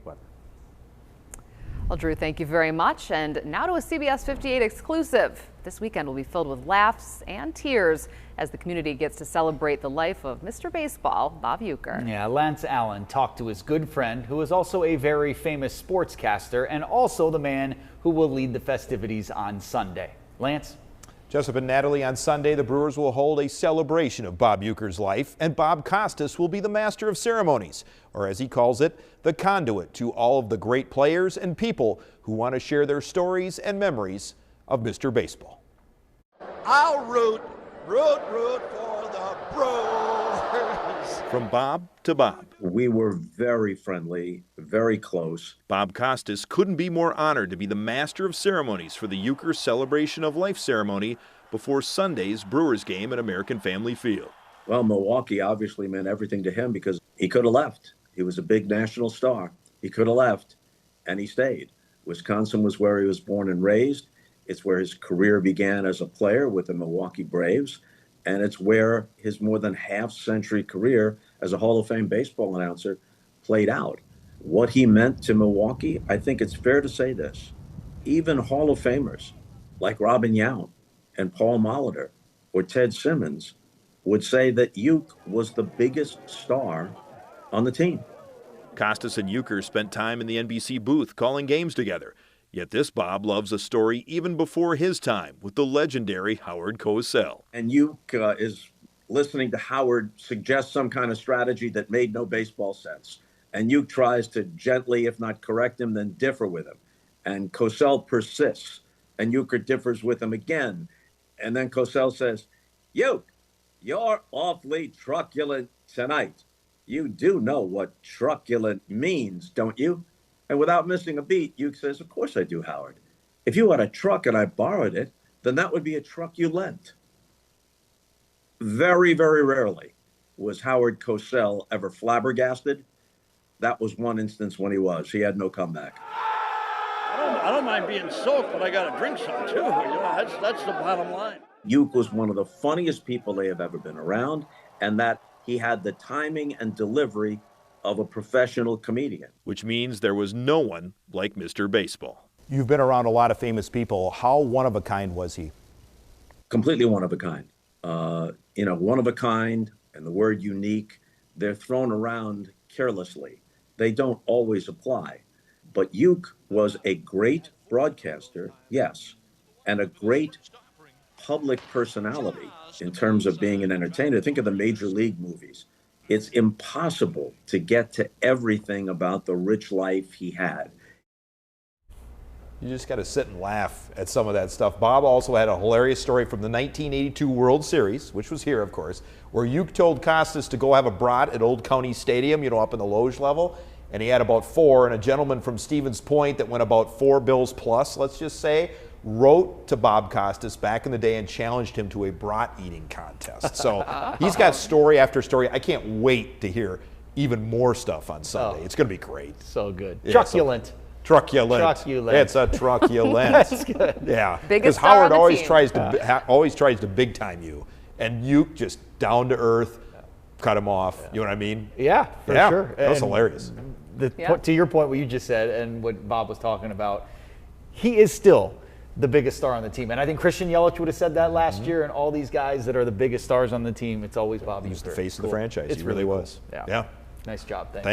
weather. Well, Drew, thank you very much. And now to a CBS 58 exclusive. This weekend will be filled with laughs and tears as the community gets to celebrate the life of Mr. Baseball, Bob Uecker. Yeah, Allan talked to his good friend, who is also a very famous sportscaster and also the man who will lead the festivities on Sunday. Lance? Jessup and Natalie, on Sunday, the Brewers will hold a celebration of Bob Uecker's life, and Bob Costas will be the master of ceremonies, or as he calls it, the conduit to all of the great players and people who want to share their stories and memories of Mr. Baseball. I'll root for the Brewers. From Bob to Bob. We were very friendly, very close. Bob Costas couldn't be more honored to be the master of ceremonies for the Uecker Celebration of Life ceremony before Sunday's Brewers game at American Family Field. Well, Milwaukee obviously meant everything to him because he could have left. He was a big national star. He could have left, and he stayed. Wisconsin was where he was born and raised. It's where his career began as a player with the Milwaukee Braves, and it's where his more than half-century career as a Hall of Fame baseball announcer played out. What he meant to Milwaukee, I think it's fair to say this. Even Hall of Famers like Robin Yount and Paul Molitor or Ted Simmons would say that Ueck was the biggest star on the team. Costas and Uecker spent time in the NBC booth calling games together. Yet this Bob loves a story even before his time with the legendary Howard Cosell. And Ueck is listening to Howard suggest some kind of strategy that made no baseball sense. And Ueck tries to gently, if not correct him, then differ with him. And Cosell persists, and Uecker differs with him again. And then Cosell says, Ueck, you're awfully truculent tonight. You do know what truculent means, don't you? And without missing a beat, Ueck says, of course I do, Howard. If you had a truck and I borrowed it, then that would be a truck you lent. Very, very rarely was Howard Cosell ever flabbergasted. That was one instance when he was. He had no comeback. I don't mind being soaked, but I got to drink some too. You know, that's the bottom line. Ueck was one of the funniest people they have ever been around, and that he had the timing and delivery of a professional comedian. Which means there was no one like Mr. Baseball. You've been around a lot of famous people. How one of a kind was he? Completely one of a kind. One of a kind and the word unique, they're thrown around carelessly. They don't always apply. But Ueck was a great broadcaster, yes, and a great public personality in terms of being an entertainer. Think of the Major League movies. It's impossible to get to everything about the rich life he had. You just got to sit and laugh at some of that stuff. Bob also had a hilarious story from the 1982 World Series, which was here, of course, where Ueck told Costas to go have a brat at Old County Stadium, up in the loge level, and he had about 4, and a gentleman from Stevens Point that went about 4 bills plus, let's just say, wrote to Bob Costas back in the day and challenged him to a brat eating contest. So he's got story after story. I can't wait to hear even more stuff on Sunday. It's going to be great. So good. Yeah, Truculent. Truculent. It's a truculent. That's good. Yeah. Biggest Because star Howard on the always team. always tries to big time you, and Ueck just down to earth, cut him off. You know what I mean? Yeah, for sure. That was hilarious. To your point, what you just said and what Bob was talking about, he is still the biggest star on the team. And I think Christian Yelich would have said that last year, and all these guys that are the biggest stars on the team, it's always Bob Uecker. He was the face of the franchise. It's He really cool. was. Yeah. Nice job. Thanks.